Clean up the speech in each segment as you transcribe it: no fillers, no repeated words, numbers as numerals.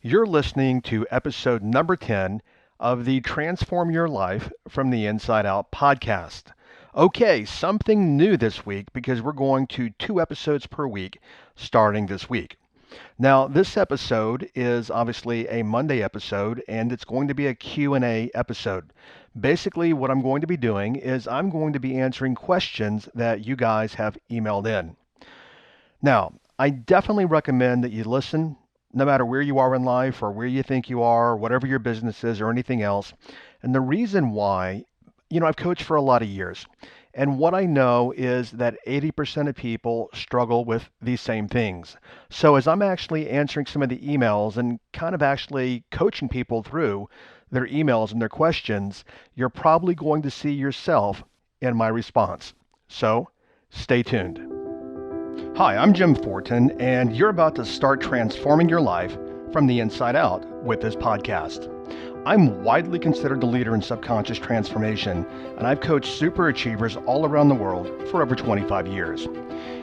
You're listening to episode number 10 of the Transform Your Life from the Inside Out podcast. Okay, something new this week because we're going to 2 episodes per week starting this week. Now, this episode is obviously a Monday episode and it's going to be a Q&A episode. Basically, what I'm going to be doing is I'm going to be answering questions that you guys have emailed in. Now, I definitely recommend that you listen no matter where you are in life or where you think you are, whatever your business is or anything else. And the reason why, I've coached for a lot of years. And what I know is that 80% of people struggle with these same things. So as I'm actually answering some of the emails and kind of actually coaching people through their emails and their questions, you're probably going to see yourself in my response. So stay tuned. Hi, I'm Jim Fortin, and you're about to start transforming your life from the inside out with this podcast. I'm widely considered the leader in subconscious transformation, and I've coached super achievers all around the world for over 25 years.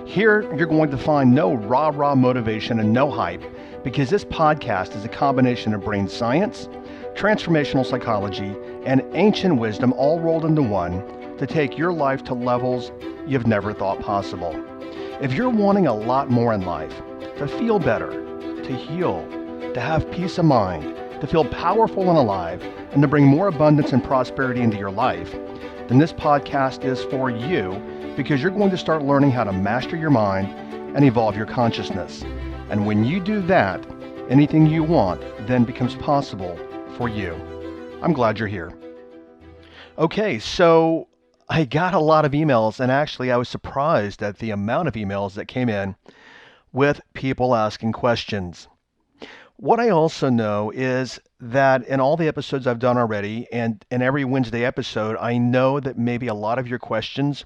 Here, you're going to find no rah-rah motivation and no hype, because this podcast is a combination of brain science, transformational psychology, and ancient wisdom all rolled into one to take your life to levels you've never thought possible. If you're wanting a lot more in life, to feel better, to heal, to have peace of mind, to feel powerful and alive, and to bring more abundance and prosperity into your life, then this podcast is for you because you're going to start learning how to master your mind and evolve your consciousness. And when you do that, anything you want then becomes possible for you. I'm glad you're here. Okay, so I got a lot of emails, and actually I was surprised at the amount of emails that came in with people asking questions. What I also know is that in all the episodes I've done already, and in every Wednesday episode, I know that maybe a lot of your questions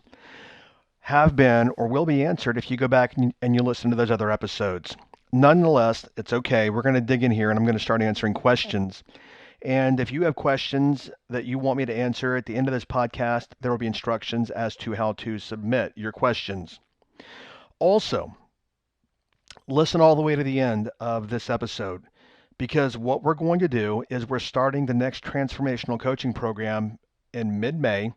have been or will be answered if you go back and you listen to those other episodes. Nonetheless, it's okay. We're going to dig in here, and I'm going to start answering questions. And if you have questions that you want me to answer at the end of this podcast, there will be instructions as to how to submit your questions. Also, listen all the way to the end of this episode, because what we're going to do is we're starting the next transformational coaching program in mid-May,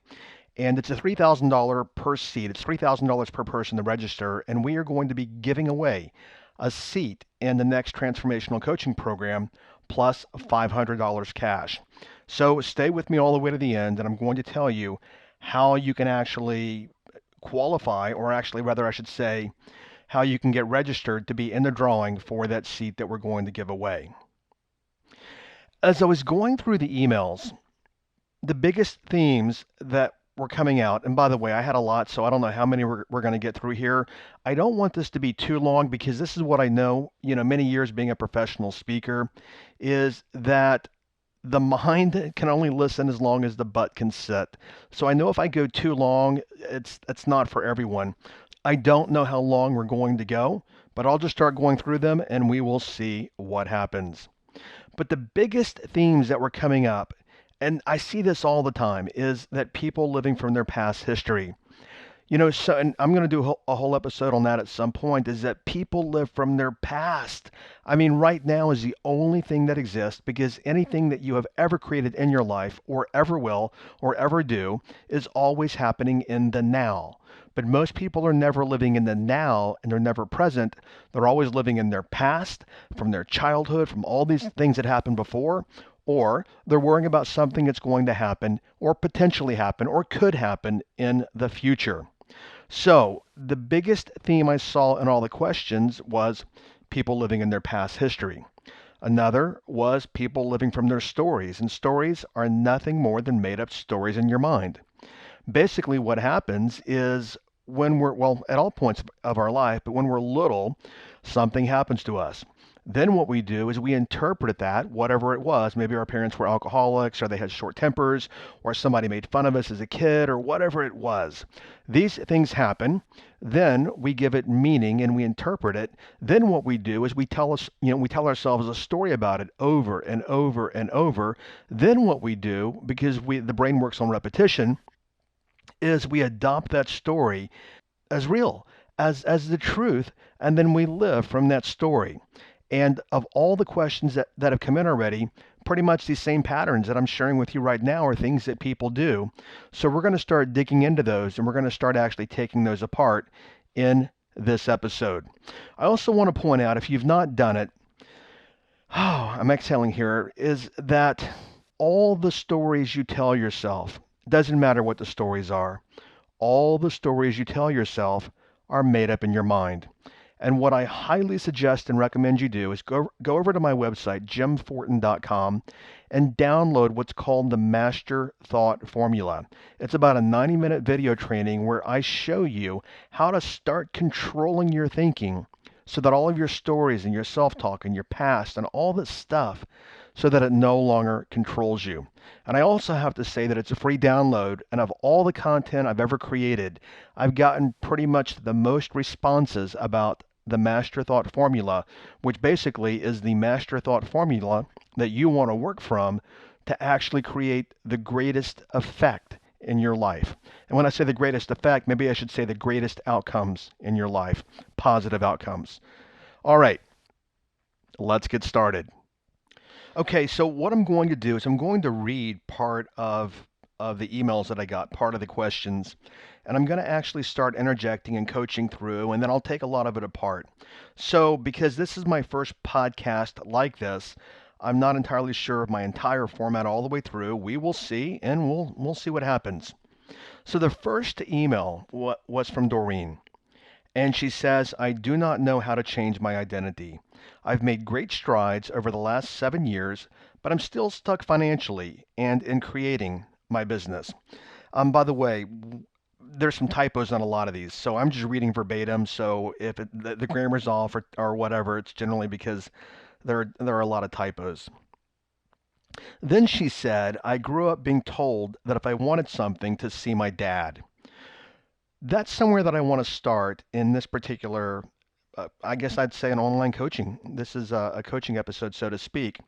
and it's a $3,000 per seat. It's $3,000 per person to register, and we are going to be giving away a seat in the next transformational coaching program plus $500 cash. So stay with me all the way to the end, and I'm going to tell you how you can actually qualify, or actually rather I should say, how you can get registered to be in the drawing for that seat that we're going to give away. As I was going through the emails, the biggest themes that were coming out, and by the way, I had a lot, so I don't know how many we're going to get through here. I don't want this to be too long because this is what I know, many years being a professional speaker, is that the mind can only listen as long as the butt can sit. So I know if I go too long, it's not for everyone. I don't know how long we're going to go, but I'll just start going through them and we will see what happens. But the biggest themes that were coming up, and I see this all the time, is that people living from their past history. And I'm going to do a whole episode on that at some point, is that people live from their past. I mean, right now is the only thing that exists, because anything that you have ever created in your life or ever will or ever do is always happening in the now. But most people are never living in the now, and they're never present. They're always living in their past, from their childhood, from all these things that happened before, or they're worrying about something that's going to happen or potentially happen or could happen in the future. So the biggest theme I saw in all the questions was people living in their past history. Another was people living from their stories, and stories are nothing more than made up stories in your mind. Basically what happens is when at all points of our life, but when we're little, something happens to us. Then what we do is we interpret that, whatever it was. Maybe our parents were alcoholics, or they had short tempers, or somebody made fun of us as a kid, or whatever it was. These things happen. Then we give it meaning and we interpret it. Then what we do is we tell ourselves a story about it over and over and over. Then what we do, because the brain works on repetition, is we adopt that story as real, as the truth, and then we live from that story. And of all the questions that have come in already, pretty much these same patterns that I'm sharing with you right now are things that people do. So we're going to start digging into those and we're going to start actually taking those apart in this episode. I also want to point out, if you've not done it, I'm exhaling here, is that all the stories you tell yourself, doesn't matter what the stories are, all the stories you tell yourself are made up in your mind. And what I highly suggest and recommend you do is go over to my website, JimFortin.com, and download what's called the Master Thought Formula. It's about a 90-minute video training where I show you how to start controlling your thinking so that all of your stories and your self-talk and your past and all this stuff, so that it no longer controls you. And I also have to say that it's a free download, and of all the content I've ever created, I've gotten pretty much the most responses about the Master Thought Formula, which basically is the Master Thought Formula that you want to work from to actually create the greatest effect in your life. And when I say the greatest effect, maybe I should say the greatest outcomes in your life, positive outcomes. All right, let's get started. Okay, so what I'm going to do is I'm going to read part of the emails that I got, part of the questions, and I'm going to actually start interjecting and coaching through, and then I'll take a lot of it apart. So, because this is my first podcast like this, I'm not entirely sure of my entire format all the way through. We will see, and we'll see what happens. So the first email was from Doreen. And she says, I do not know how to change my identity. I've made great strides over the last 7 years, but I'm still stuck financially and in creating my business. By the way, there's some typos on a lot of these, so I'm just reading verbatim. So if the grammar's off or whatever, it's generally because there are a lot of typos. Then she said, I grew up being told that if I wanted something to see my dad. That's somewhere that I want to start in this particular, I guess I'd say an online coaching. This is a coaching episode, so to speak.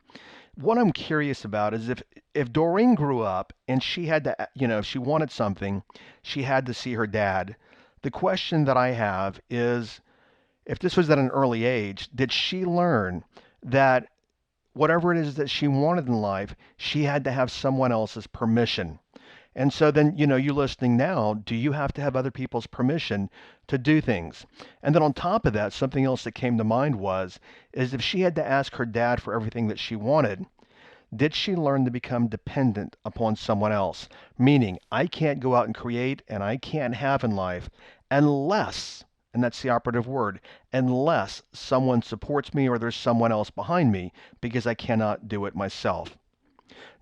What I'm curious about is if Doreen grew up and she had to, if she wanted something, she had to see her dad. The question that I have is, if this was at an early age, did she learn that whatever it is that she wanted in life, she had to have someone else's permission? And so then, you listening now, do you have to have other people's permission to do things? And then on top of that, something else that came to mind is if she had to ask her dad for everything that she wanted, did she learn to become dependent upon someone else? Meaning, I can't go out and create and I can't have in life unless, and that's the operative word, unless someone supports me or there's someone else behind me, because I cannot do it myself.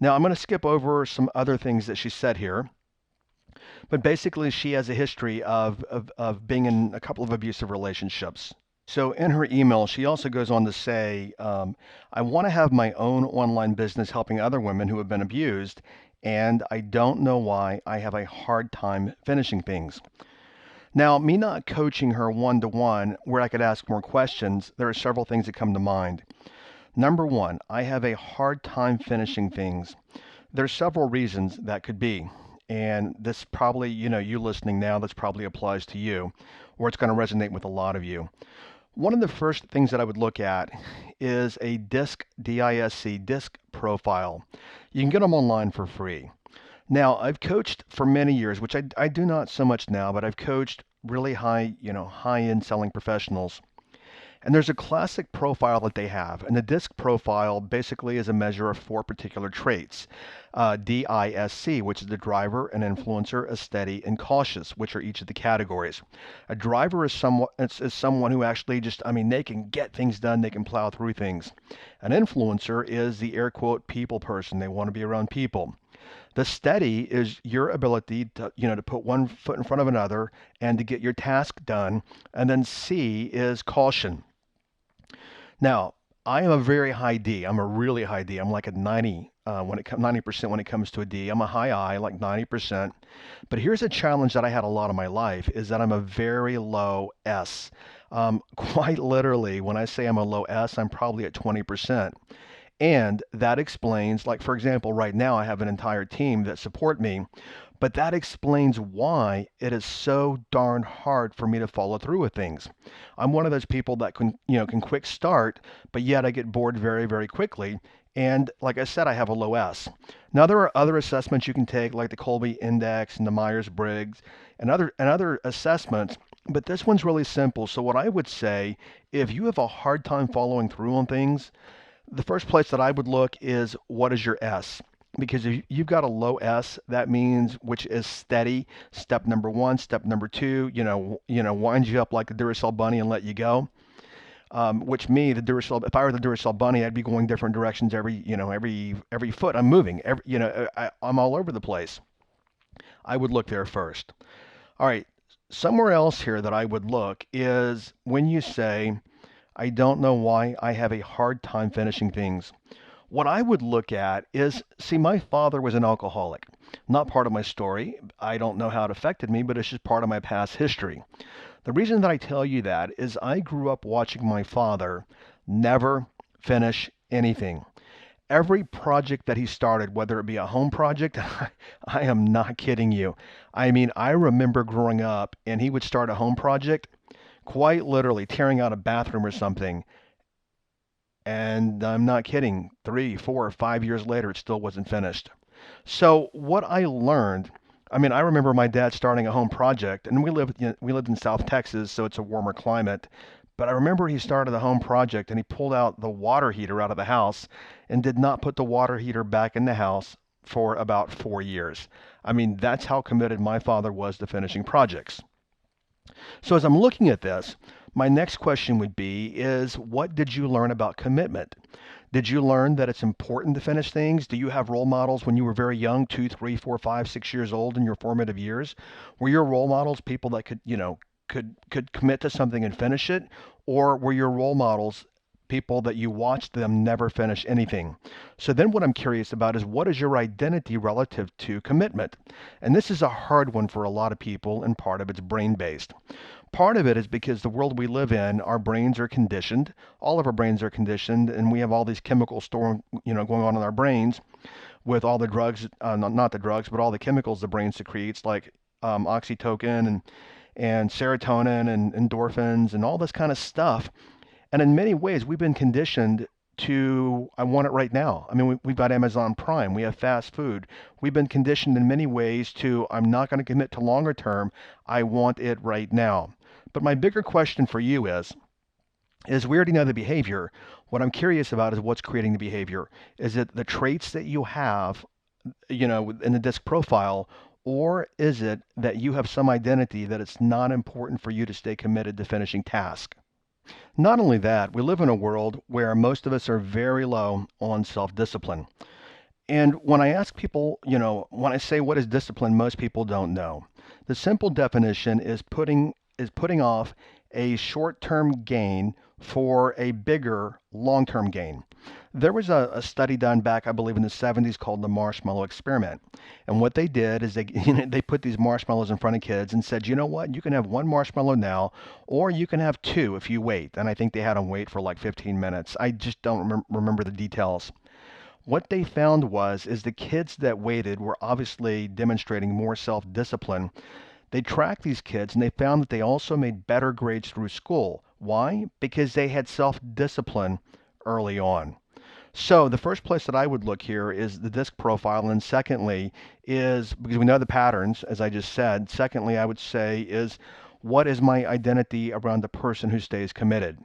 Now, I'm going to skip over some other things that she said here, but basically she has a history of being in a couple of abusive relationships. So in her email, she also goes on to say, I want to have my own online business helping other women who have been abused, and I don't know why I have a hard time finishing things. Now, me not coaching her one-to-one where I could ask more questions, there are several things that come to mind. Number one, I have a hard time finishing things. There's several reasons that could be. And this probably, you listening now, this probably applies to you, or it's going to resonate with a lot of you. One of the first things that I would look at is a DISC, D-I-S-C, DISC profile. You can get them online for free. Now, I've coached for many years, which I do not so much now, but I've coached really high-end selling professionals. And there's a classic profile that they have. And the DISC profile basically is a measure of 4 particular traits. DISC, which is the driver, an influencer, a steady, and cautious, which are each of the categories. A driver is someone who actually they can get things done, they can plow through things. An influencer is the air quote people person. They want to be around people. The steady is your ability to put one foot in front of another and to get your task done. And then C is caution. Now, I am a very high D. I'm a really high D. I'm like a 90% when it comes to a D. I'm a high I, like 90%. But here's a challenge that I had a lot of my life is that I'm a very low S. Quite literally, when I say I'm a low S, I'm probably at 20%. And that explains, like, for example, right now I have an entire team that support me, but that explains why it is so darn hard for me to follow through with things. I'm one of those people that can quick start, but yet I get bored very, very quickly. And like I said, I have a low S. Now there are other assessments you can take, like the Colby Index and the Myers-Briggs and other assessments, but this one's really simple. So what I would say, if you have a hard time following through on things, the first place that I would look is what is your S? Because if you've got a low S, that means which is steady. Step number one, step number two, winds you up like a Duracell bunny and let you go. Which me, the Duracell, if I were the Duracell bunny, I'd be going different directions every foot I'm moving. I'm all over the place. I would look there first. All right, somewhere else here that I would look is when you say, I don't know why I have a hard time finishing things. What I would look at is, see, my father was an alcoholic. Not part of my story. I don't know how it affected me, but it's just part of my past history. The reason that I tell you that is I grew up watching my father never finish anything. Every project that he started, whether it be a home project, I am not kidding you. I mean, I remember growing up and he would start a home project, quite literally tearing out a bathroom or something. And I'm not kidding, 3, 4, 5 years later, it still wasn't finished. So what I learned, I mean, I remember my dad starting a home project, and we lived in South Texas, so it's a warmer climate. But I remember he started a home project and he pulled out the water heater out of the house and did not put the water heater back in the house for about 4 years. I mean, that's how committed my father was to finishing projects. So as I'm looking at this, my next question would be is what did you learn about commitment? Did you learn that it's important to finish things? Do you have role models when you were very young, 2, 3, 4, 5, 6 years old in your formative years? Were your role models people that could commit to something and finish it? Or were your role models people that you watched them never finish anything? So then what I'm curious about is what is your identity relative to commitment? And this is a hard one for a lot of people, and part of it's brain based. Part of it is because the world we live in, our brains are conditioned. All of our brains are conditioned, and we have all these chemical going on in our brains with all the drugs, not the drugs, but all the chemicals the brain secretes, like oxytocin and serotonin and endorphins and all this kind of stuff. And in many ways, we've been conditioned to, I want it right now. I mean, we've got Amazon Prime, we have fast food. We've been conditioned in many ways to, I'm not going to commit to longer term. I want it right now. But my bigger question for you is we already know the behavior. What I'm curious about is what's creating the behavior. Is it the traits that you have, in the disc profile, or is it that you have some identity that it's not important for you to stay committed to finishing tasks? Not only that, we live in a world where most of us are very low on self-discipline. And when I ask people, when I say what is discipline, most people don't know. The simple definition is putting off a short-term gain for a bigger long-term gain. There was a study done back, I believe, in the 70s called the marshmallow experiment. And what they did is they they put these marshmallows in front of kids and said, you know what, you can have one marshmallow now, or you can have two if you wait. And I think they had them wait for like 15 minutes. I just don't remember the details. What they found was is the kids that waited were obviously demonstrating more self-discipline. They tracked these kids and they found that they also made better grades through school. Why? Because they had self-discipline early on. So the first place that I would look here is the disc profile, and secondly is, because we know the patterns, as I just said, secondly I would say is what is my identity around the person who stays committed?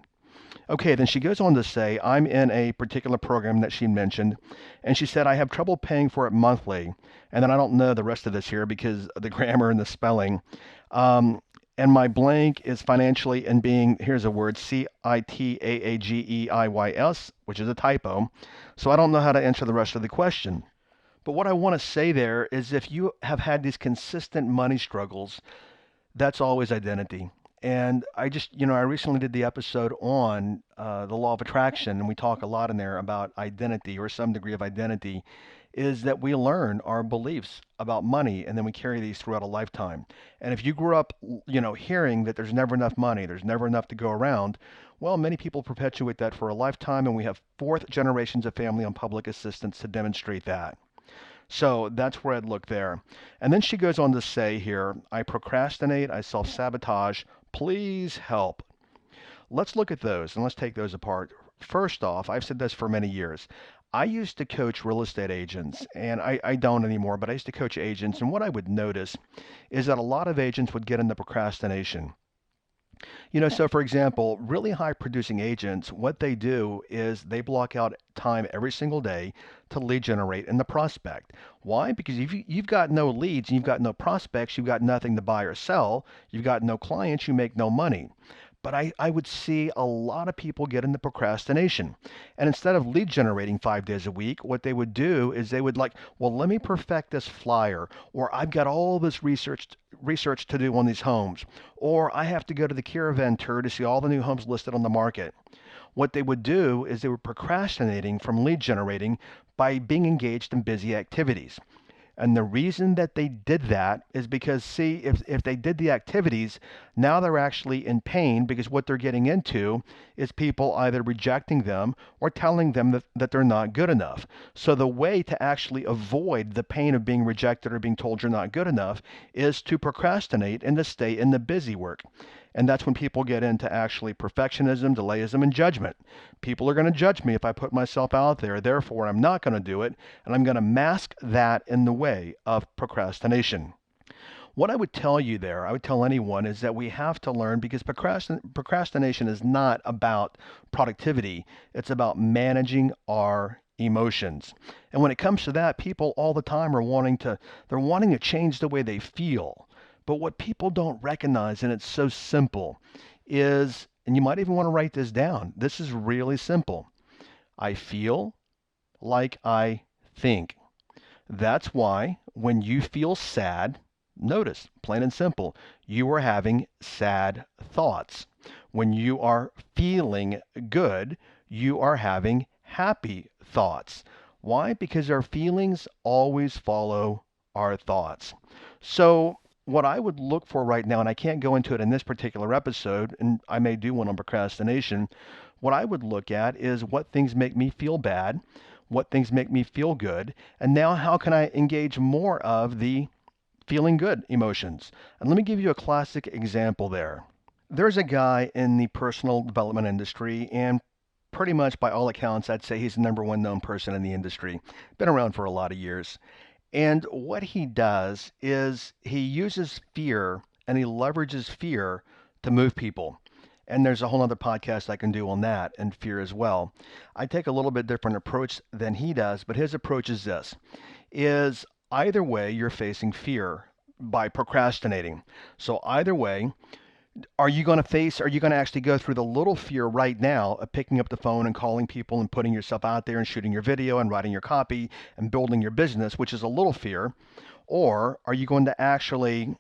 Okay, then she goes on to say, I'm in a particular program that she mentioned, and she said, I have trouble paying for it monthly. And then I don't know the rest of this here because of the grammar and the spelling. Um, and my blank is financially and being, here's a word, CITAAGEIYS, which is a typo. So I don't know how to answer the rest of the question. But what I want to say there is if you have had these consistent money struggles, that's always identity. And I recently did the episode on the law of attraction, and we talk a lot in there about identity or some degree of identity, is that we learn our beliefs about money and then we carry these throughout a lifetime. And if you grew up, hearing that there's never enough money, there's never enough to go around, Well, many people perpetuate that for a lifetime, and we have fourth generations of family on public assistance to demonstrate that. So that's where I'd look there. And then she goes on to say here, I procrastinate, I self sabotage, please help. Let's look at those and let's take those apart. First off, I've said this for many years. I used to coach real estate agents, and I don't anymore, but I used to coach agents. And what I would notice is that a lot of agents would get into procrastination. So for example, really high producing agents, what they do is they block out time every single day to lead generate in the prospect. Why? Because if you've got no leads and you've got no prospects, you've got nothing to buy or sell, you've got no clients, you make no money. But I would see a lot of people get into procrastination. And instead of lead generating 5 days a week, what they would do is they would like, well, let me perfect this flyer, or I've got all this research to do on these homes, or I have to go to the caravan tour to see all the new homes listed on the market. What they would do is they were procrastinating from lead generating by being engaged in busy activities. And the reason that they did that is because, see, if they did the activities, now they're actually in pain because what they're getting into is people either rejecting them or telling them that they're not good enough. So the way to actually avoid the pain of being rejected or being told you're not good enough is to procrastinate and to stay in the busy work. And that's when people get into actually perfectionism, delayism, and judgment. People are going to judge me if I put myself out there. Therefore, I'm not going to do it. And I'm going to mask that in the way of procrastination. What I would tell you there, I would tell anyone, is that we have to learn because procrastination is not about productivity. It's about managing our emotions. And when it comes to that, people all the time are they're wanting to change the way they feel. But what people don't recognize, and it's so simple, is, and you might even want to write this down. This is really simple. I feel like I think. That's why when you feel sad, notice, plain and simple, you are having sad thoughts. When you are feeling good, you are having happy thoughts. Why? Because our feelings always follow our thoughts. So what I would look for right now, and I can't go into it in this particular episode, and I may do one on procrastination, what I would look at is what things make me feel bad, what things make me feel good, and now how can I engage more of the feeling good emotions? And let me give you a classic example there. There's a guy in the personal development industry, and pretty much by all accounts, I'd say he's the number one known person in the industry. Been around for a lot of years. And what he does is he uses fear and he leverages fear to move people. And there's a whole other podcast I can do on that and fear as well. I take a little bit different approach than he does, but his approach is this, is either way you're facing fear by procrastinating. So either way, are you going to actually go through the little fear right now of picking up the phone and calling people and putting yourself out there and shooting your video and writing your copy and building your business, which is a little fear? Or are you going to actually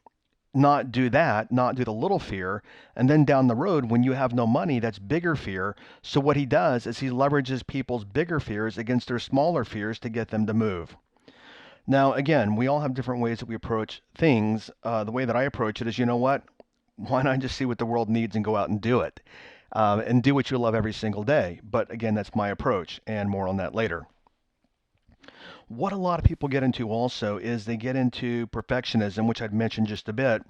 not do that, not do the little fear, and then down the road when you have no money, that's bigger fear. So what he does is he leverages people's bigger fears against their smaller fears to get them to move. Now, again, we all have different ways that we approach things. The way that I approach it is, you know what? Why not just see what the world needs and go out and do it? And do what you love every single day. But again, that's my approach, and more on that later. What a lot of people get into also is they get into perfectionism, which I'd mentioned just a bit.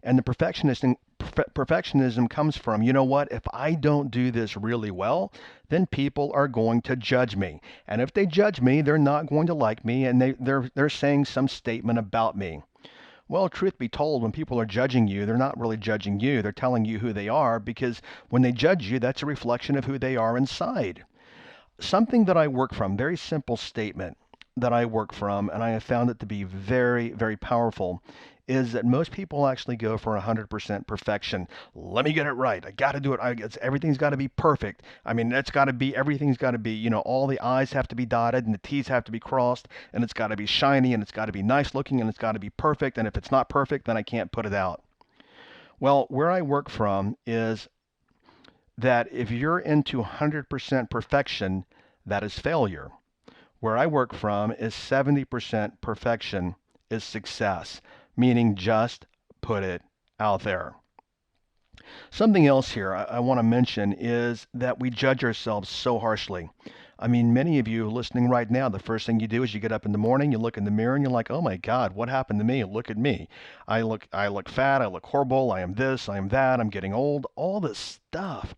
And the perfectionism comes from, you know what, if I don't do this really well, then people are going to judge me. And if they judge me, they're not going to like me, and they're saying some statement about me. Well, truth be told, when people are judging you, they're not really judging you. They're telling you who they are because when they judge you, that's a reflection of who they are inside. Something that I work from, very simple statement that I work from, and I have found it to be very, very powerful, is that most people actually go for 100% perfection. Let me get it right. I got to do it. Everything's got to be perfect. I mean, everything's got to be, all the I's have to be dotted and the T's have to be crossed, and it's got to be shiny and it's got to be nice looking and it's got to be perfect. And if it's not perfect, then I can't put it out. Well, where I work from is that if you're into 100% perfection, that is failure. Where I work from is 70% perfection is success, meaning just put it out there. Something else here I want to mention is that we judge ourselves so harshly. I mean, many of you listening right now, the first thing you do is you get up in the morning, you look in the mirror, and you're like, "Oh my God, what happened to me? Look at me. I look fat. I look horrible. I am this. I am that. I'm getting old. All this stuff."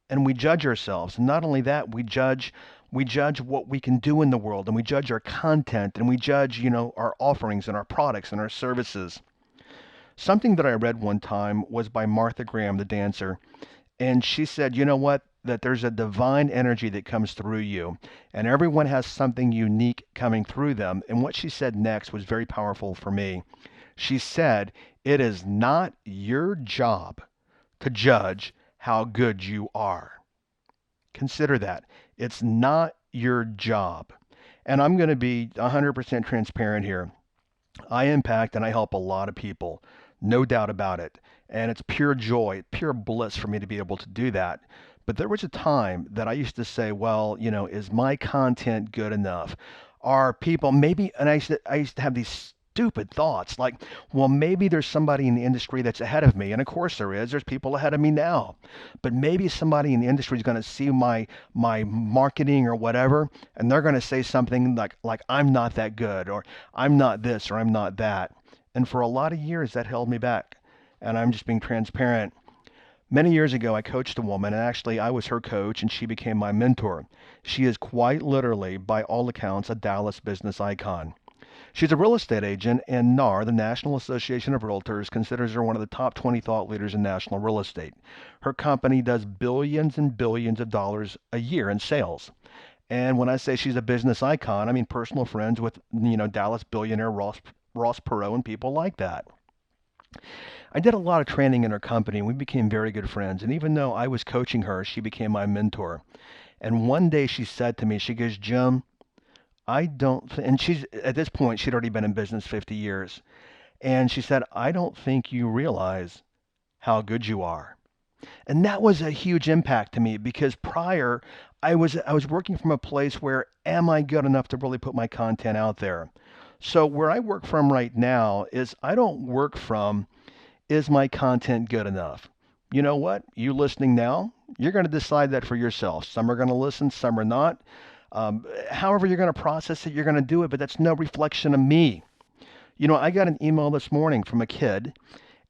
And we judge ourselves. And not only that, we judge what we can do in the world, and we judge our content, and we judge, our offerings and our products and our services. Something that I read one time was by Martha Graham, the dancer, and she said, you know what? That there's a divine energy that comes through you, and everyone has something unique coming through them. And what she said next was very powerful for me. She said, it is not your job to judge how good you are. Consider that. It's not your job. And I'm going to be 100% transparent here. I impact and I help a lot of people, no doubt about it. And it's pure joy, pure bliss for me to be able to do that. But there was a time that I used to say, well, is my content good enough? Are people maybe, and I used to have these stupid thoughts like, well, maybe there's somebody in the industry that's ahead of me. And of course there is. There's people ahead of me now. But maybe somebody in the industry is going to see my marketing or whatever, and they're going to say something like I'm not that good, or I'm not this, or I'm not that. And for a lot of years that held me back. And I'm just being transparent. Many years ago, I coached a woman, and actually I was her coach, and she became my mentor. She is quite literally, by all accounts, a Dallas business icon. She's a real estate agent, and NAR, the National Association of Realtors, considers her one of the top 20 thought leaders in national real estate. Her company does billions and billions of dollars a year in sales. And when I say she's a business icon, I mean personal friends with, Dallas billionaire Ross Perot and people like that. I did a lot of training in her company, and we became very good friends. And even though I was coaching her, she became my mentor. And one day she said to me, she goes, Jim, and she's at this point, she'd already been in business 50 years. And she said, I don't think you realize how good you are. And that was a huge impact to me because prior I was working from a place where am I good enough to really put my content out there? So where I work from right now is I don't work from is my content good enough? You know what? You listening now, you're going to decide that for yourself. Some are going to listen, some are not. However you're going to process it, you're going to do it, but that's no reflection of me. I got an email this morning from a kid,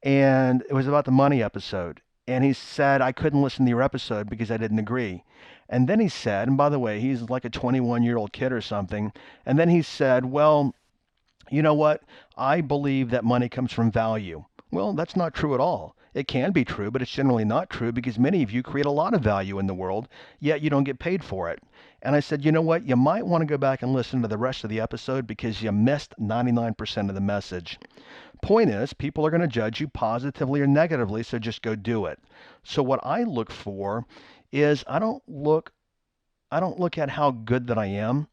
and it was about the money episode. And he said, I couldn't listen to your episode because I didn't agree. And then he said, and by the way, he's like a 21-year-old kid or something. And then he said, well, you know what? I believe that money comes from value. Well, that's not true at all. It can be true, but it's generally not true because many of you create a lot of value in the world, yet you don't get paid for it. And I said, you know what? You might want to go back and listen to the rest of the episode because you missed 99% of the message. Point is, people are going to judge you positively or negatively, so just go do it. So what I look for is I don't look at how good that I am.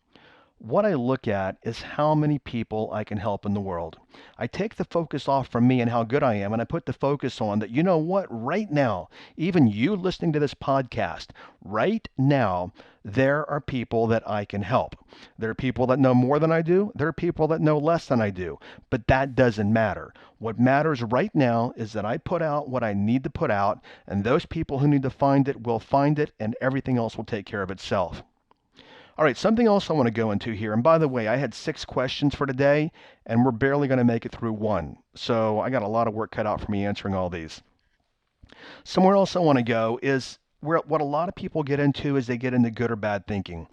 What I look at is how many people I can help in the world. I take the focus off from me and how good I am, and I put the focus on that, you know what, right now, even you listening to this podcast, right now, there are people that I can help. There are people that know more than I do. There are people that know less than I do. But that doesn't matter. What matters right now is that I put out what I need to put out, and those people who need to find it will find it, and everything else will take care of itself. All right, something else I want to go into here. And by the way, I had 6 questions for today, and we're barely going to make it through one. So I got a lot of work cut out for me answering all these. Somewhere else I want to go is where what a lot of people get into is they get into good or bad thinking.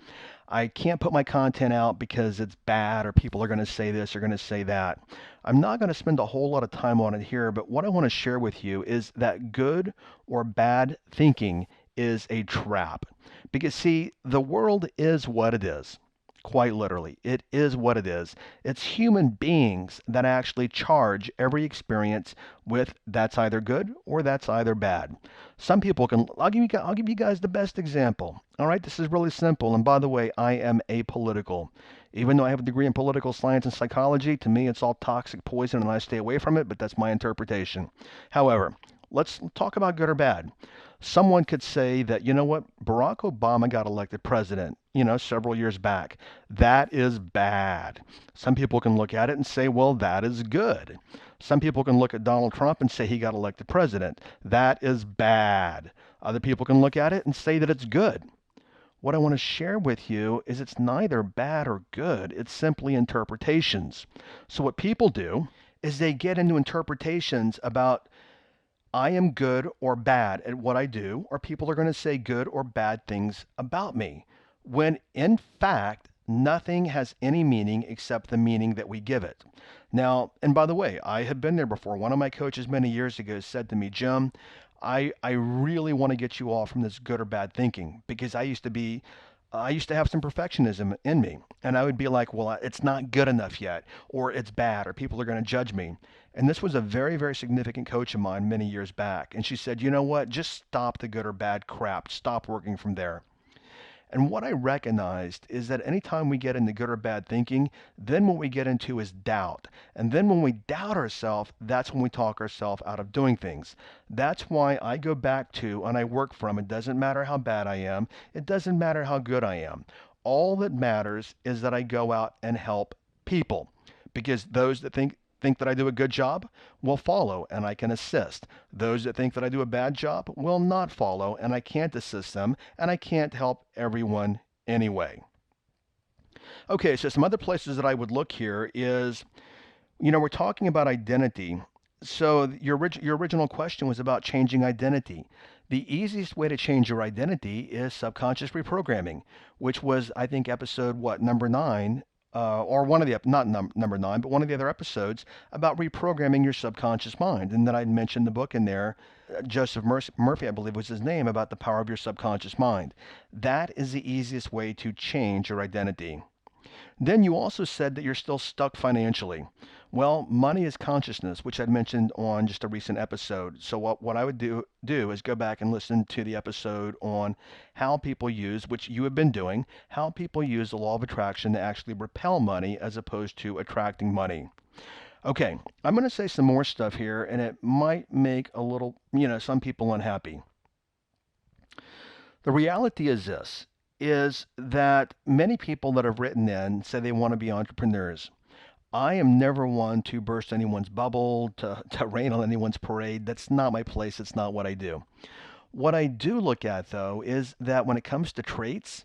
I can't put my content out because it's bad or people are going to say this or going to say that. I'm not going to spend a whole lot of time on it here, but what I want to share with you is that good or bad thinking is a trap. Because see, the world is what it is. Quite literally, it is what it is. It's human beings that actually charge every experience with that's either good or that's either bad. Some people can. I'll give you guys the best example. All right, this is really simple. And by the way, I am apolitical. Even though I have a degree in political science and psychology, to me it's all toxic poison, and I stay away from it. But that's my interpretation. However, let's talk about good or bad. Someone could say that, you know what, Barack Obama got elected president. several years back. That is bad. Some people can look at it and say, well, that is good. Some people can look at Donald Trump and say he got elected president. That is bad. Other people can look at it and say that it's good. What I want to share with you is it's neither bad or good. It's simply interpretations. So what people do is they get into interpretations about I am good or bad at what I do, or people are going to say good or bad things about me, when in fact, nothing has any meaning except the meaning that we give it. Now, and by the way, I have been there before. One of my coaches many years ago said to me, Jim, I really want to get you off from this good or bad thinking because I used to have some perfectionism in me. And I would be like, well, it's not good enough yet, or it's bad, or people are going to judge me. And this was a very, very significant coach of mine many years back. And she said, you know what? Just stop the good or bad crap. Stop working from there. And what I recognized is that anytime we get into good or bad thinking, then what we get into is doubt. And then when we doubt ourselves, that's when we talk ourselves out of doing things. That's why I go back to and I work from it doesn't matter how bad I am, it doesn't matter how good I am. All that matters is that I go out and help people. Because those that think that I do a good job will follow and I can assist. Those that think that I do a bad job will not follow and I can't assist them and I can't help everyone anyway. Okay, so some other places that I would look here is, we're talking about identity. So your original question was about changing identity. The easiest way to change your identity is subconscious reprogramming, which was, I think, episode, number 9, or one of the, not number 9, but one of the other episodes about reprogramming your subconscious mind. And then I'd mentioned the book in there, Joseph Murphy, I believe was his name, about the power of your subconscious mind. That is the easiest way to change your identity. Then you also said that you're still stuck financially. Well, money is consciousness, which I'd mentioned on just a recent episode. So what I would do is go back and listen to the episode on how people use, which you have been doing, how people use the law of attraction to actually repel money as opposed to attracting money. Okay, I'm going to say some more stuff here, and it might make a little, some people unhappy. The reality is this, is that many people that have written in say they want to be entrepreneurs. I am never one to burst anyone's bubble, to rain on anyone's parade. That's not my place. It's not what I do. What I do look at, though, is that when it comes to traits,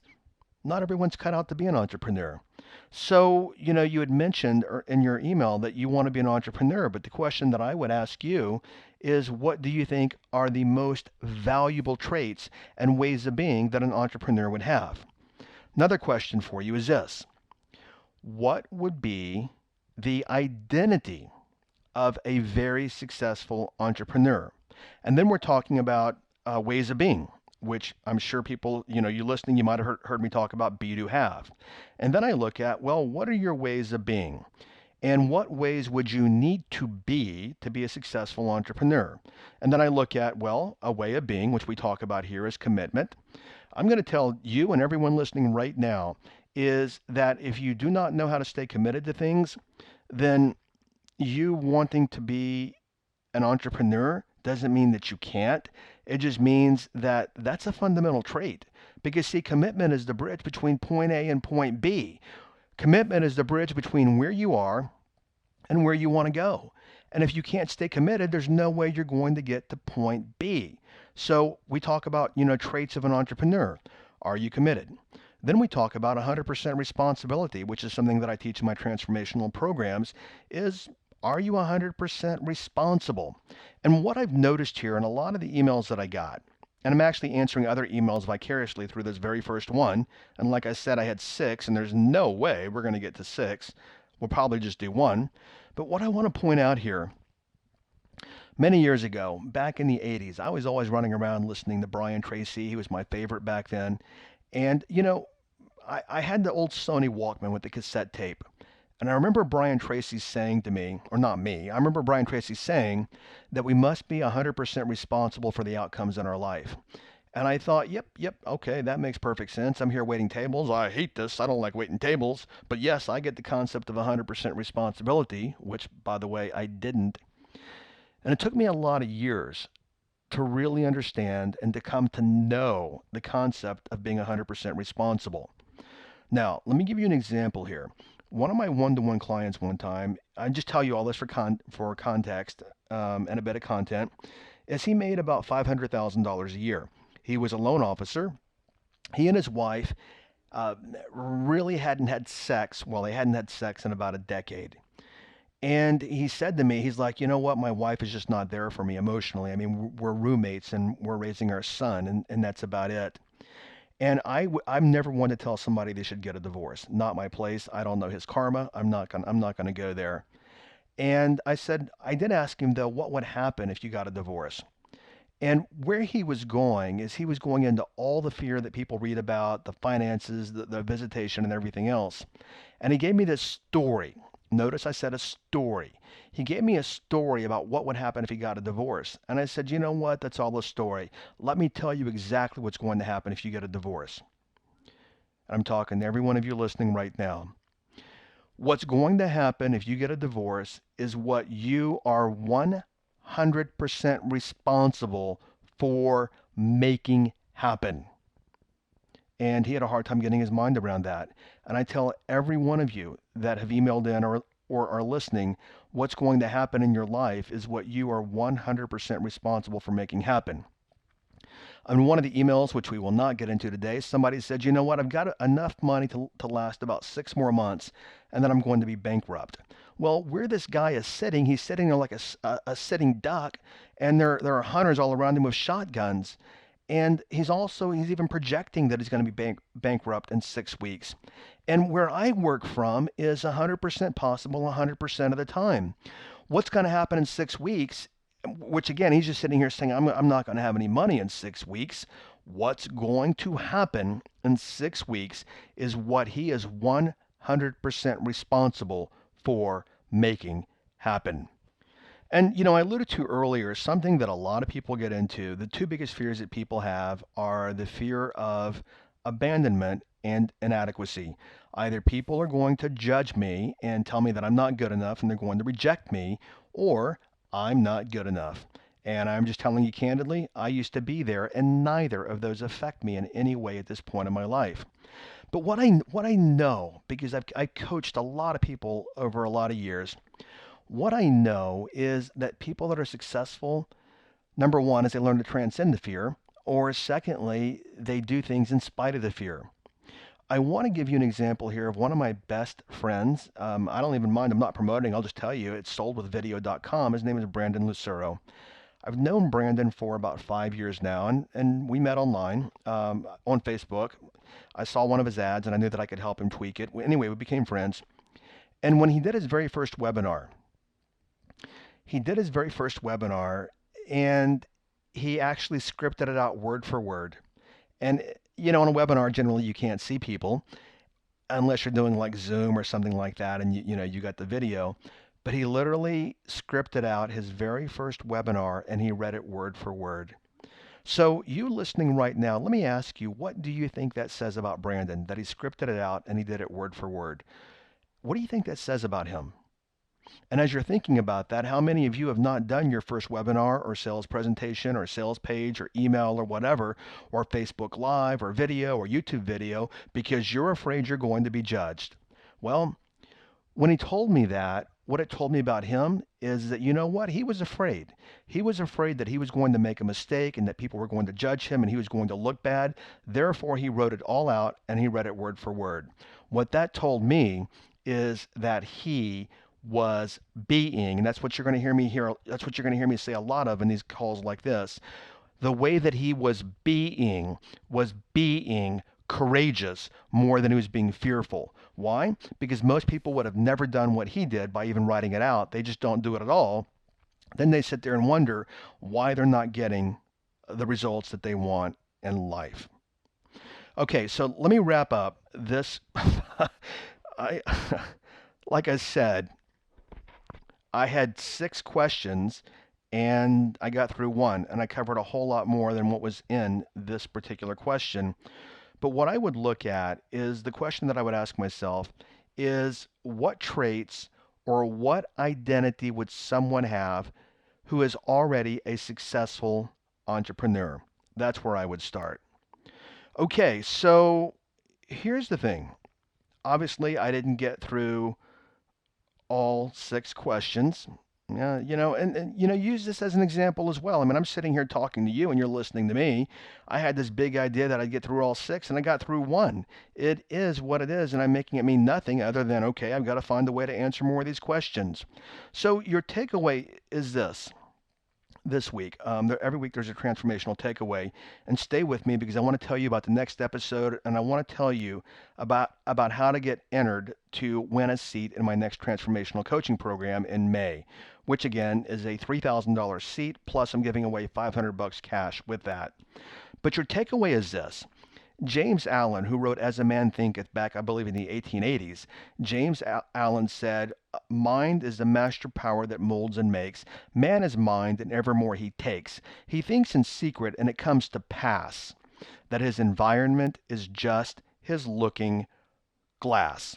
not everyone's cut out to be an entrepreneur. So, you had mentioned in your email that you want to be an entrepreneur, but the question that I would ask you is what do you think are the most valuable traits and ways of being that an entrepreneur would have? Another question for you is this. What would be the identity of a very successful entrepreneur? And then we're talking about ways of being, which I'm sure people, you listening, you might have heard me talk about be, do, have. And then I look at, well, what are your ways of being? And what ways would you need to be a successful entrepreneur? And then I look at, well, a way of being, which we talk about here, is commitment. I'm going to tell you and everyone listening right now is that if you do not know how to stay committed to things, then you wanting to be an entrepreneur doesn't mean that you can't. It just means that that's a fundamental trait. Because, see, commitment is the bridge between point A and point B. Commitment is the bridge between where you are and where you want to go. And if you can't stay committed, there's no way you're going to get to point B. So we talk about, traits of an entrepreneur. Are you committed? Then we talk about 100% responsibility, which is something that I teach in my transformational programs, is are you 100% responsible? And what I've noticed here in a lot of the emails that I got, and I'm actually answering other emails vicariously through this very first one, and like I said, I had 6, and there's no way we're going to get to 6. We'll probably just do 1. But what I want to point out here, many years ago, back in the 80s, I was always running around listening to Brian Tracy. He was my favorite back then. And, I had the old Sony Walkman with the cassette tape. And I remember Brian Tracy saying to me, or not me, I remember Brian Tracy saying that we must be 100% responsible for the outcomes in our life. And I thought, yep, okay, that makes perfect sense. I'm here waiting tables. I hate this. I don't like waiting tables. But yes, I get the concept of 100% responsibility, which, by the way, I didn't. And it took me a lot of years to really understand and to come to know the concept of being 100% responsible. Now, let me give you an example here. One of my one-to-one clients one time, I just tell you all this for context and a bit of content, is he made about $500,000 a year. He was a loan officer. He and his wife uh, really hadn't had sex. Well, they hadn't had sex in about a decade. And he said to me, he's like, you know what? My wife is just not there for me emotionally. I mean, we're roommates and we're raising our son, and that's about it. And I'm never one to tell somebody they should get a divorce. Not my place. I don't know his karma. I'm not gonna go there. And I did ask him though, what would happen if you got a divorce? And where he was going is he was going into all the fear that people read about, the finances, the visitation, and everything else. And he gave me this story. Notice I said a story. He gave me a story about what would happen if he got a divorce. And I said, you know what? That's all a story. Let me tell you exactly what's going to happen if you get a divorce. And I'm talking to every one of you listening right now. What's going to happen if you get a divorce is what you are 100% responsible for making happen. And he had a hard time getting his mind around that. And I tell every one of you that have emailed in or are listening, what's going to happen in your life is what you are 100% responsible for making happen. On one of the emails, which we will not get into today, somebody said, you know what, I've got enough money to last about 6 more months, and then I'm going to be bankrupt. Well, where this guy is sitting, he's sitting there like a sitting duck, and there are hunters all around him with shotguns. And he's even projecting that he's going to be bankrupt in 6 weeks. And where I work from is 100% possible 100% of the time. What's going to happen in 6 weeks? Which again, he's just sitting here saying, I'm not going to have any money in 6 weeks. What's going to happen in 6 weeks is what he is 100% responsible for making happen. And I alluded to earlier something that a lot of people get into. The two biggest fears that people have are the fear of abandonment and inadequacy. Either people are going to judge me and tell me that I'm not good enough and they're going to reject me, or I'm not good enough. And I'm just telling you candidly, I used to be there, and neither of those affect me in any way at this point in my life. But what I know, because I coached a lot of people over a lot of years, what I know is that people that are successful, number one, is they learn to transcend the fear, or secondly, they do things in spite of the fear. I want to give you an example here of one of my best friends. I don't even mind, I'm not promoting, I'll just tell you, it's soldwithvideo.com. His name is Brandon Lucero. I've known Brandon for about 5 years now, and we met online on Facebook. I saw one of his ads, and I knew that I could help him tweak it. Anyway, we became friends. And when he did his very first webinar, and he actually scripted it out word for word. And on a webinar, generally you can't see people unless you're doing like Zoom or something like that, and you got the video. But he literally scripted out his very first webinar, and he read it word for word. So you listening right now, let me ask you, what do you think that says about Brandon? That he scripted it out and he did it word for word. What do you think that says about him? And as you're thinking about that, how many of you have not done your first webinar or sales presentation or sales page or email or whatever, or Facebook Live or video or YouTube video because you're afraid you're going to be judged? Well, when he told me that, what it told me about him is that, you know what? He was afraid. He was afraid that he was going to make a mistake and that people were going to judge him and he was going to look bad. Therefore, he wrote it all out and he read it word for word. What that told me is that he was being, and that's what you're going to hear me here. That's what you're going to hear me say a lot of in these calls like this. The way that he was being courageous more than he was being fearful. Why? Because most people would have never done what he did by even writing it out. They just don't do it at all. Then they sit there and wonder why they're not getting the results that they want in life. Okay, so let me wrap up this. I, like I said, I had 6 questions and I got through one, and I covered a whole lot more than what was in this particular question. But what I would look at is the question that I would ask myself is, what traits or what identity would someone have who is already a successful entrepreneur? That's where I would start. Okay, so here's the thing. Obviously, I didn't get through all 6 questions. And use this as an example as well. I mean, I'm sitting here talking to you and you're listening to me. I had this big idea that I'd get through all 6 and I got through one. It is what it is, and I'm making it mean nothing other than, okay, I've got to find a way to answer more of these questions. So your takeaway is this week. Every week there's a transformational takeaway, and stay with me because I want to tell you about the next episode, and I want to tell you about how to get entered to win a seat in my next transformational coaching program in May, which again is a $3,000 seat plus I'm giving away $500 cash with that. But your takeaway is this. James Allen, who wrote As a Man Thinketh back, I believe, in the 1880s, James Allen said, mind is the master power that molds and makes. Man is mind, and evermore he takes. He thinks in secret, and it comes to pass that his environment is just his looking glass.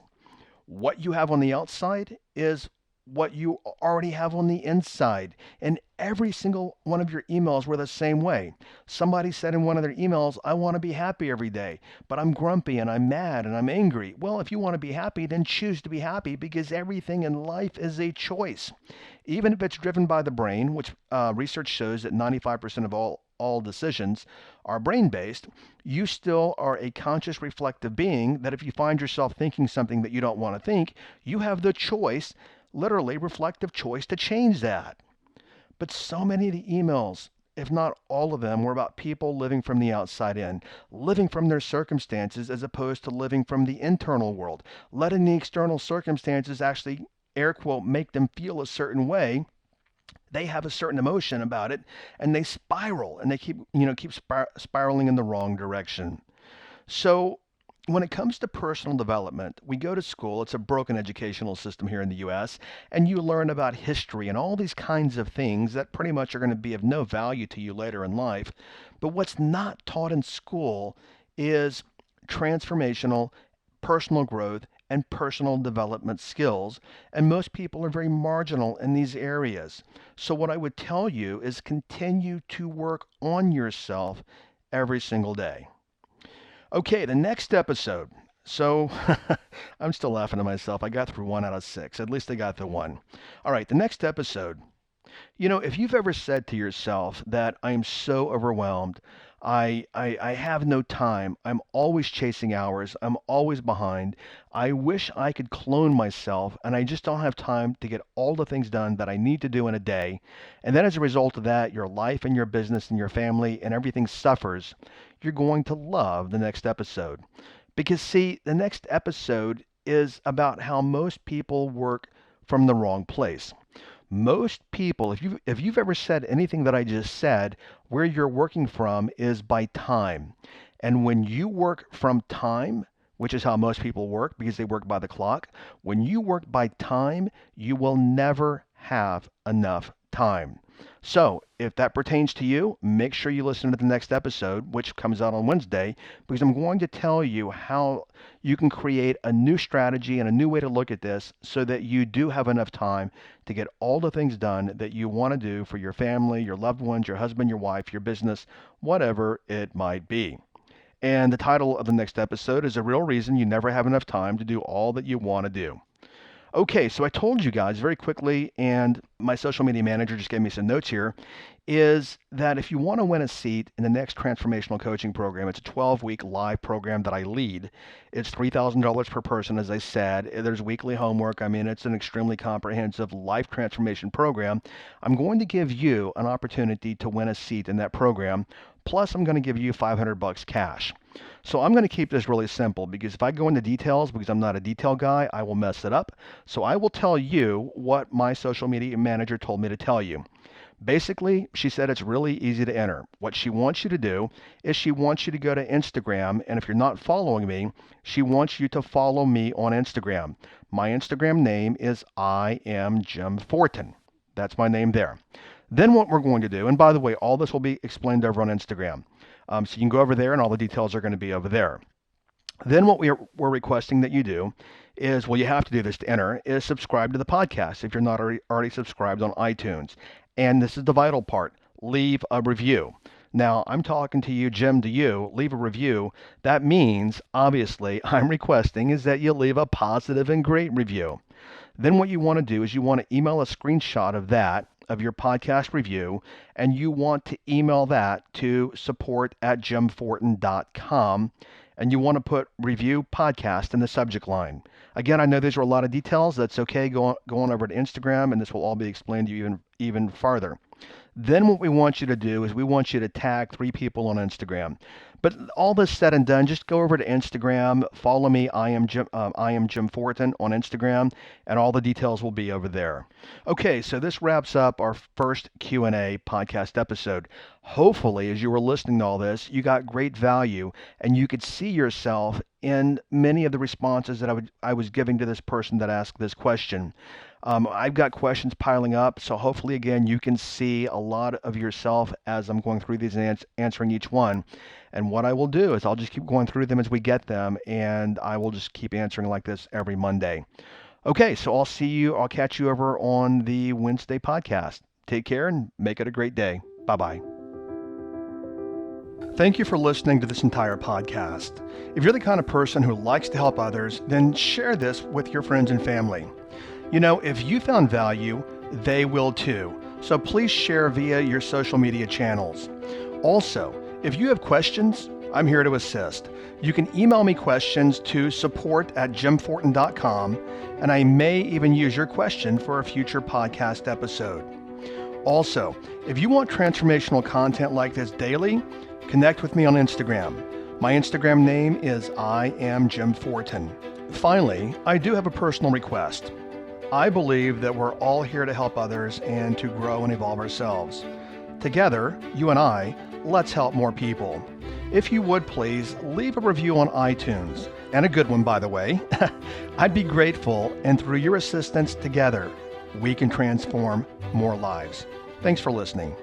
What you have on the outside is what you already have on the inside. And every single one of your emails were the same way. Somebody said in one of their emails, I want to be happy every day, but I'm grumpy and I'm mad and I'm angry. Well, if you want to be happy, then choose to be happy because everything in life is a choice. Even if it's driven by the brain, which research shows that 95% of all decisions are brain based, you still are a conscious reflective being that if you find yourself thinking something that you don't want to think, you have the choice, literally reflective choice, to change that. But so many of the emails, if not all of them, were about people living from the outside in, living from their circumstances as opposed to living from the internal world, letting the external circumstances actually, air quote, make them feel a certain way. They have a certain emotion about it and they spiral and they keep spiraling in the wrong direction. So when it comes to personal development, we go to school. It's a broken educational system here in the US, and you learn about history and all these kinds of things that pretty much are going to be of no value to you later in life. But what's not taught in school is transformational personal growth and personal development skills, and most people are very marginal in these areas. So what I would tell you is continue to work on yourself every single day. Okay, the next episode. So I'm still laughing at myself. I got through 1 out of 6. At least I got the one. All right, the next episode. If you've ever said to yourself that I am so overwhelmed, I have no time, I'm always chasing hours, I'm always behind, I wish I could clone myself, and I just don't have time to get all the things done that I need to do in a day, and then as a result of that, your life and your business and your family and everything suffers, you're going to love the next episode. Because, see, the next episode is about how most people work from the wrong place. Most people, if you've ever said anything that I just said, where you're working from is by time. And when you work from time, which is how most people work because they work by the clock, when you work by time, you will never have enough time. So, if that pertains to you, make sure you listen to the next episode, which comes out on Wednesday, because I'm going to tell you how you can create a new strategy and a new way to look at this so that you do have enough time to get all the things done that you want to do for your family, your loved ones, your husband, your wife, your business, whatever it might be. And the title of the next episode is A Real Reason You Never Have Enough Time to Do All That You Want to Do. Okay, so I told you guys very quickly, and my social media manager just gave me some notes here, is that if you want to win a seat in the next transformational coaching program, it's a 12-week live program that I lead. It's $3,000 per person, as I said. There's weekly homework. I mean, it's an extremely comprehensive life transformation program. I'm going to give you an opportunity to win a seat in that program. Plus, I'm going to give you $500 cash. So I'm going to keep this really simple because if I go into details, because I'm not a detail guy, I will mess it up. So I will tell you what my social media manager told me to tell you. Basically, she said it's really easy to enter. What she wants you to do is she wants you to go to Instagram, and if you're not following me, she wants you to follow me on Instagram. My Instagram name is I am Jim Fortin. That's my name there. Then what we're going to do, and by the way, all this will be explained over on Instagram. So you can go over there and all the details are going to be over there. Then what we're requesting that you do is, well, you have to do this to enter, is subscribe to the podcast if you're not already subscribed on iTunes. And this is the vital part. Leave a review. Now, I'm talking to you, Jim, to you. Leave a review. That means, obviously, I'm requesting is that you leave a positive and great review. Then what you want to do is you want to email a screenshot of that, of your podcast review, and you want to email that to support@JimFortin.com, and you want to put review podcast in the subject line. Again, I know these are a lot of details. That's okay. Go on over to Instagram, and this will all be explained to you even farther. Then what we want you to do is we want you to tag 3 people on Instagram. But all this said and done, just go over to Instagram, follow me. I am Jim Fortin on Instagram, and all the details will be over there. Okay, so this wraps up our first Q&A podcast episode. Hopefully, as you were listening to all this, you got great value, and you could see yourself in many of the responses that I was giving to this person that asked this question. I've got questions piling up, so hopefully, again, you can see a lot of yourself as I'm going through these and answering each one. And what I will do is I'll just keep going through them as we get them, and I will just keep answering like this every Monday. Okay, so I'll catch you over on the Wednesday podcast. Take care and make it a great day. Bye-bye. Thank you for listening to this entire podcast. If you're the kind of person who likes to help others, then share this with your friends and family. You know, if you found value, they will too. So please share via your social media channels. Also, if you have questions, I'm here to assist. You can email me questions to support@JimFortin.com, and I may even use your question for a future podcast episode. Also, if you want transformational content like this daily, connect with me on Instagram. My Instagram name is I am Jim Fortin. Finally, I do have a personal request. I believe that we're all here to help others and to grow and evolve ourselves. Together, you and I, let's help more people. If you would please leave a review on iTunes, and a good one, by the way. I'd be grateful, and through your assistance together, we can transform more lives. Thanks for listening.